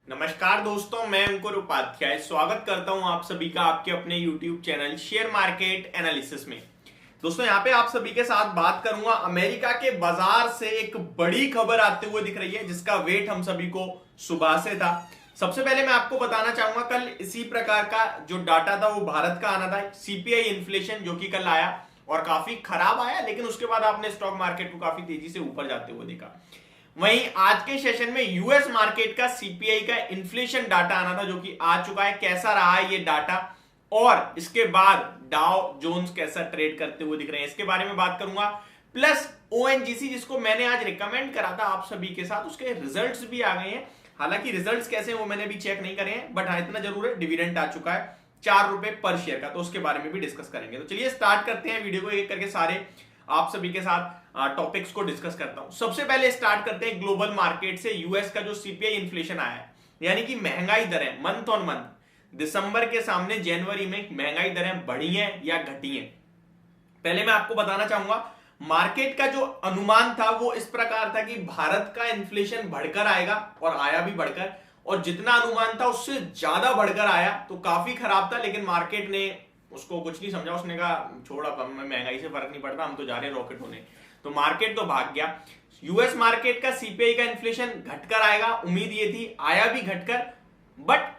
नमस्कार दोस्तों, मैं अंकुर उपाध्याय स्वागत करता हूं आप सभी का आपके अपने YouTube channel share market analysis में। दोस्तों यहां पे आप सभी के साथ बात करूंगा अमेरिका के बाजार से एक बड़ी खबर आते हुए दिख रही है जिसका वेट हम सभी को सुबह से था। सबसे पहले मैं आपको बताना चाहूंगा कल इसी प्रकार का जो डाटा था वो भारत का आना था, सीपीआई इन्फ्लेशन, जो कि कल आया और काफी खराब आया, लेकिन उसके बाद आपने स्टॉक मार्केट को काफी तेजी से ऊपर जाते हुए देखा। वहीं आज के सेशन में यूएस मार्केट का सीपीआई का इन्फ्लेशन डाटा आना था जो कि आ चुका है। कैसा रहा है ये डाटा और इसके बाद डाउ जोन्स कैसा ट्रेड करते हुए दिख रहे हैं, इसके बारे में बात करूंगा। प्लस ओएनजीसी जिसको मैंने आज रिकमेंड करा था आप सभी के साथ, उसके रिजल्ट्स भी आ गए हैं। हालांकि रिजल्ट्स कैसे हैं वो मैंने भी चेक नहीं करे हैं, बट हाँ इतना जरूर है डिविडेंड आ चुका है ₹4 पर शेयर का, तो उसके बारे में भी डिस्कस करेंगे। तो चलिए स्टार्ट करते हैं वीडियो को, एक करके सारे आप सभी के साथ टॉपिक्स को डिस्कस करता हूं। सबसे पहले स्टार्ट करते हैं ग्लोबल मार्केट से। यूएस का जो सीपीआई इन्फ्लेशन आया है, यानी कि महंगाई दरें मंथ ऑन मंथ दिसंबर के सामने जनवरी में महंगाई दरें बढ़ी हैं या घटी हैं। पहले मैं आपको बताना चाहूंगा मार्केट का जो अनुमान था वो इस प्रकार था कि भारत का इन्फ्लेशन बढ़कर आएगा और आया भी बढ़कर, और जितना अनुमान था उससे ज्यादा बढ़कर आया, तो काफी खराब था। लेकिन मार्केट ने उसको कुछ नहीं समझा, उसने कहा छोड़ा, महंगाई से फर्क नहीं पड़ता, हम तो जा रहे हैं रॉकेट होने। तो मार्केट तो भाग गया। यूएस मार्केट का सीपीआई का इन्फ्लेशन घटकर आएगा, उम्मीद ये थी, आया भी घटकर, बट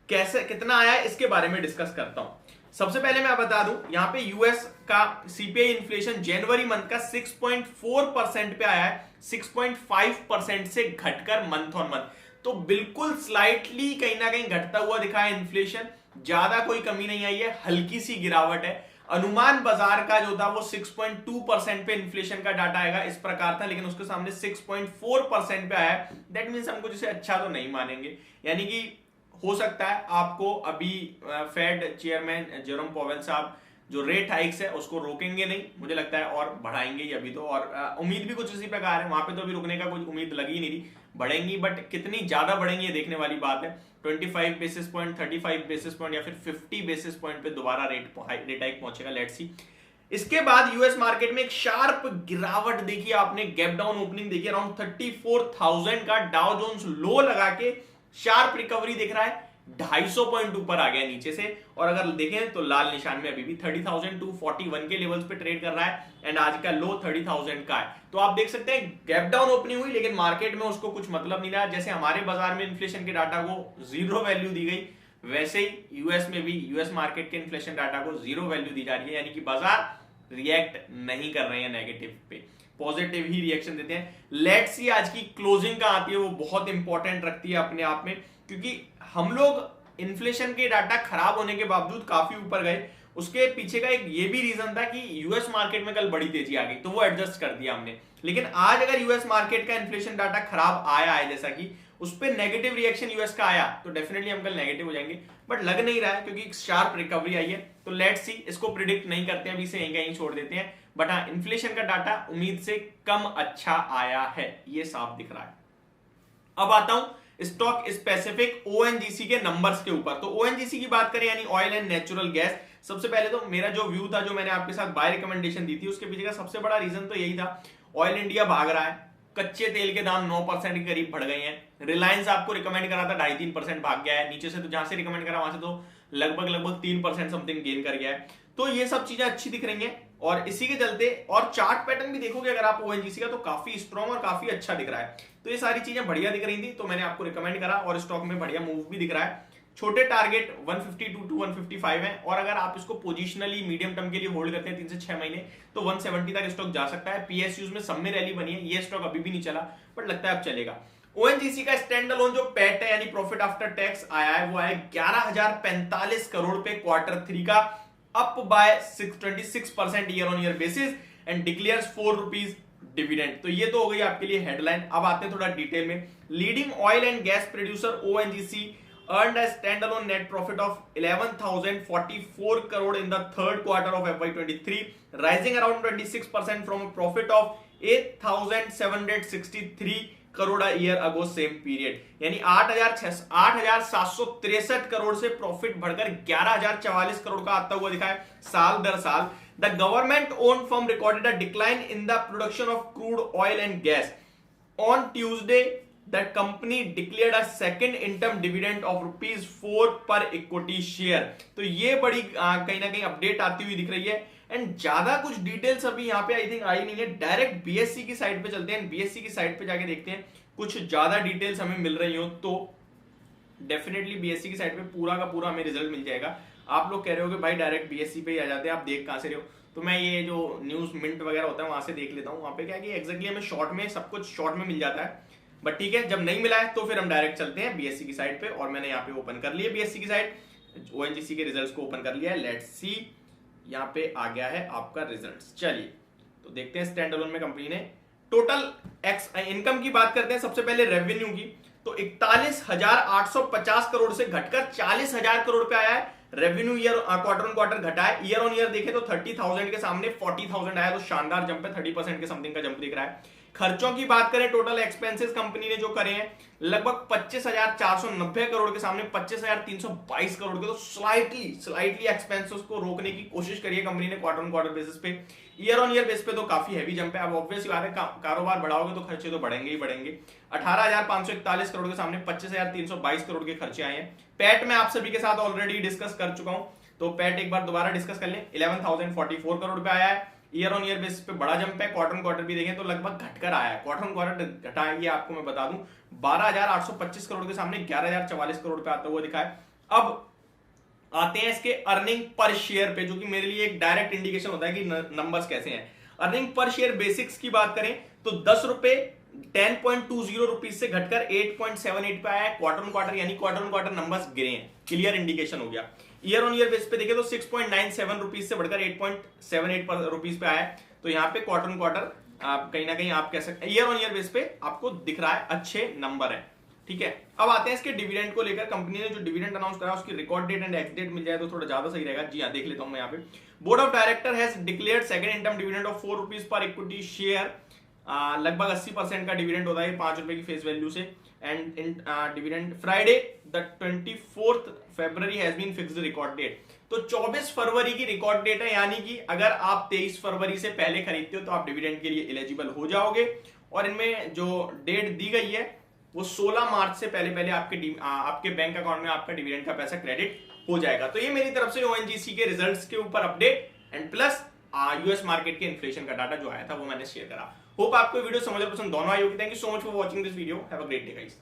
कैसे कितना आया इसके बारे में डिस्कस करता हूं। सबसे पहले मैं बता दूं यहां पे यूएस का सीपीआई इन्फ्लेशन जनवरी मंथ का 6.4% पे आया है, 6.5% से घटकर मंथ ऑन मंथ। तो बिल्कुल स्लाइटली कहीं ना कहीं घटता हुआ दिखा है इन्फ्लेशन, ज्यादा कोई कमी नहीं आई है, हल्की सी गिरावट है। अनुमान बाजार का जो था वो 6.2% पे इन्फ्लेशन का डाटा आएगा इस प्रकार था, लेकिन उसके सामने 6.4% पे आया है। दैट मींस हमको जिसे अच्छा तो नहीं मानेंगे, यानी कि हो सकता है आपको अभी फेड चेयरमैन जेरोम पॉवेल साहब जो रेट हाइक्स है उसको रोकेंगे नहीं, मुझे लगता है, और बढ़ाएंगे ही अभी तो, और उम्मीद भी कुछ इसी प्रकार है। वहां पे तो अभी रुकने का कोई उम्मीद लगी ही नहीं थी, बढ़ेंगी, बट कितनी ज्यादा बढ़ेंगी ये देखने वाली बात है। 25 बेसिस पॉइंट, 35 बेसिस पॉइंट या फिर 50 बेसिस पॉइंट पे दोबारा रेट हाइक पहुंचेगा, लेट्स सी। इसके बाद यूएस मार्केट में एक शार्प गिरावट देखी आपने, गैप डाउन ओपनिंग देखी, अराउंड 34,000 का डाउ जोन्स लो लगा के शार्प रिकवरी दिख रहा है, 250 पॉइंट ऊपर आ गया नीचे से, और अगर देखें तो लाल निशान में अभी भी 30,241 के लेवल्स पे ट्रेड कर रहा है, एंड आज का लो 30,000 का है। तो आप देख सकते हैं गैप डाउन ओपनिंग हुई, लेकिन मार्केट में उसको कुछ मतलब नहीं रहा। जैसे हमारे बाजार में इन्फ्लेशन के डाटा को जीरो वैल्यू दी गई, वैसे ही यूएस में भी यूएस मार्केट के इन्फ्लेशन डाटा को जीरो वैल्यू दी जा रही है, यानी कि बाजार रिएक्ट नहीं कर रहे हैं नेगेटिव पे, पॉजिटिव ही रिएक्शन देते हैं। लेट्स सी आज की क्लोजिंग का आती है, वो बहुत इंपॉर्टेंट रखती है अपने आप में, क्योंकि हम लोग इन्फ्लेशन के डाटा खराब होने के बावजूद काफी ऊपर गए। उसके पीछे का एक ये भी रीजन था कि यूएस मार्केट में कल बड़ी तेजी आ गई, तो वो एडजस्ट कर दिया हमने। लेकिन आज अगर यूएस मार्केट का इन्फ्लेशन डाटा खराब आया है, जैसा कि उस पर नेगेटिव रिएक्शन यूएस का आया, तो डेफिनेटली हम कल नेगेटिव हो जाएंगे, बट लग नहीं रहा है क्योंकि शार्प रिकवरी आई है। तो लेट्स सी, इसको प्रिडिक्ट नहीं करते हैं अभी से, यहीं छोड़ देते हैं। बट हाँ, इन्फ्लेशन का डाटा उम्मीद से कम अच्छा आया है, ये साफ दिख रहा है। अब आता हूं स्टॉक स्पेसिफिक ओएनजीसी के नंबर्स के ऊपर। तो ओएनजीसी की बात करें यानी ऑयल एंड नेचुरल गैस, सबसे पहले तो मेरा जो व्यू था, जो मैंने आपके साथ बाय रिकमेंडेशन दी थी, उसके पीछे का सबसे बड़ा रीजन तो यही था, ऑयल इंडिया भाग रहा है, कच्चे तेल के दाम 9% के करीब बढ़ गए हैं। रिलायंस आपको रिकमेंड करा था 2.5-3% भाग गया है नीचे से, तो जहां से रिकमेंड करा वहां से तो लगभग 3% समथिंग गेन कर गया है। तो ये सब चीजें अच्छी दिख रही हैं, और इसी के चलते, और चार्ट पैटर्न भी देखोगे अगर आप ओएनजीसी का, तो काफी स्ट्रॉन्ग और काफी अच्छा दिख रहा है। तो ये सारी चीजें बढ़िया दिख रही थी, तो मैंने आपको रिकमेंड करा, और स्टॉक में बढ़िया मूव भी दिख रहा है। छोटे टारगेट 152 to 155 है, और अगर आप इसको पोजिशनली मीडियम टर्म के लिए होल्ड करते हैं 3 से 6 महीने, तो 170 तक स्टॉक जा सकता है। पीएसयूज में सब में रैली बनी है, ये स्टॉक अभी भी नहीं चला, बट लगता है अब चलेगा। ओएनजीसी का स्टैंड अलोन जो पैट है यानी प्रॉफिट आफ्टर टैक्स आया है, वो आया 11,045 करोड़ पे क्वार्टर 3 का, up by 26% year on year basis, and declares ₹4 dividend. तो ये तो हो गई आपके लिए हेडलाइन। अब आते हैं थोड़ा डिटेल में। Leading oil and gas producer ONGC earned a standalone net profit of 11,044 crore in the third quarter of FY23, rising around 26% from a profit of 8,763 crore a year ago same period। यानी 8,763 करोड़ से profit बढ़कर 11,044 करोड़ का आता हुआ दिखा है साल दर साल। The government owned firm recorded a decline in the production of crude oil and gas on Tuesday that company declared a second interim dividend of ₹4 पर इक्विटी शेयर। तो ये बड़ी कहीं ना कहीं अपडेट आती हुई दिख रही है। एंड ज्यादा कुछ डिटेल्स अभी यहाँ पे आई थिंक आई नहीं है। डायरेक्ट बीएससी की साइट पे चलते हैं, बीएससी की साइट पे जाके देखते हैं कुछ ज्यादा डिटेल्स हमें मिल रही हो तो डेफिनेटली बीएससी की साइट पे पूरा का पूरा हमें रिजल्ट मिल जाएगा। आप लोग कह रहे हो कि भाई डायरेक्ट बीएससी पे ही आ जाते हैं, आप देख कहां से रहे हो, तो मैं ये जो न्यूज मिंट वगैरह होता है वहां से देख लेता हूँ। वहां पे क्या है कि एक्जैक्टली हमें शॉर्ट में सब कुछ शॉर्ट में मिल जाता है। बट ठीक है, जब नहीं मिला है तो फिर हम डायरेक्ट चलते हैं बीएससी की साइट पे। और मैंने यहाँ पे ओपन कर लिया बीएससी की साइट, ओएनजीसी के रिजल्ट्स को ओपन कर लिया है। लेट्स सी, यहाँ पे आ गया है आपका रिजल्ट्स। चलिए तो देखते हैं स्टैंड अलोन में कंपनी ने टोटल इनकम की बात करते हैं सबसे पहले रेवेन्यू की। तो 41,850 करोड़ से घटकर 40,000 करोड़ पे आया है revenue. Year quarter on quarter घटा है। ईयर ऑन ईयर देखे तो 30,000 के सामने 40,000 आया, तो शानदार जंप है, 30% के समथिंग का जंप दिख रहा है। खर्चों की बात करें, टोटल एक्सपेंसेस कंपनी ने जो करे हैं लगभग 25,490 करोड़ के सामने 25,322 करोड़ के, तो स्लाइटली एक्सपेंसेस को रोकने की कोशिश करी है कंपनी ने क्वार्टर ऑन क्वार्टर बेसिस पे। ईयर ऑन ईयर बेस पे तो काफी हैवी जंप है। अब ऑब्वियस बात है, कारोबार बढ़ाओगे तो खर्चे तो बढ़ेंगे ही बढ़ेंगे। 18,541 करोड़ के सामने 25,322 करोड़ के खर्चे आए हैं। पैट में आप सभी के साथ ऑलरेडी डिस्कस कर चुका हूं, तो पैट एक बार दोबारा डिस्कस कर लें। 11,044 करोड़ पे आया है। ईयर ऑन ईयर बेसिस पे बड़ा जंप है। क्वार्टर ऑन क्वार्टर भी देखें तो लगभग घटकर आया है। क्वार्टर ऑन क्वार्टर घटा है, ये आपको मैं बता दूं, 12,825 करोड़ के सामने 11,044 करोड़ पे आता हुआ दिखा है। अब आते हैं इसके अर्निंग पर शेयर पे, जो कि मेरे लिए एक डायरेक्ट इंडिकेशन होता है कि नंबर्स कैसे हैं। अर्निंग पर शेयर बेसिक्स की बात करें तो 10 रुपए 10.20 रुपीज से घटकर 8.78 पे आया है क्वार्टर ऑन क्वार्टर, यानी क्वार्टर ऑन क्वार्टर नंबर्स गिरे हैं, क्लियर इंडिकेशन हो गया। ईयर ऑन ईयर बेस पे देखें तो 6.97 रुपीज से बढ़कर 8.78 रुपीज पे आया है। तो यहाँ पे क्वार्टर ऑन क्वार्टर आप कहीं ना कहीं आप कह सकते हैं ईयर ऑन ईयर बेस पे आपको दिख रहा है अच्छे नंबर है, ठीक है। अब आते हैं इसके डिविडेंड को लेकर। कंपनी ने जो डिविडेंड अनाउंस करा उसकी record date and ex date मिल जाए तो थोड़ा ज्यादा सही रहेगा। जी हाँ, देख लेता हूं मैं यहाँ पे। Board of director has declared second interim dividend of 4 rupees per equity share. लगभग 80% का डिविडेंड होता है 5 रुपए की फेस वैल्यू से। And dividend Friday the 24th February has been fixed record date. तो 24 फरवरी की रिकॉर्ड डेट है, यानी कि अगर आप 23 फरवरी से पहले खरीदते हो तो आप डिविडेंड के लिए एलिजिबल हो जाओगे। और इनमें जो डेट दी गई है वो 16 मार्च से पहले आपके बैंक अकाउंट में आपका डिविडेंड का पैसा क्रेडिट हो जाएगा। तो ये मेरी तरफ से ओएनजीसी के रिजल्ट्स के ऊपर update and plus US market के इन्फ्लेशन का डाटा जो आया था वो मैंने शेयर करा। होप आपको वीडियो समझ और पसंद दोनों आई होगी। Thank you so much for watching this video. Have a great day guys.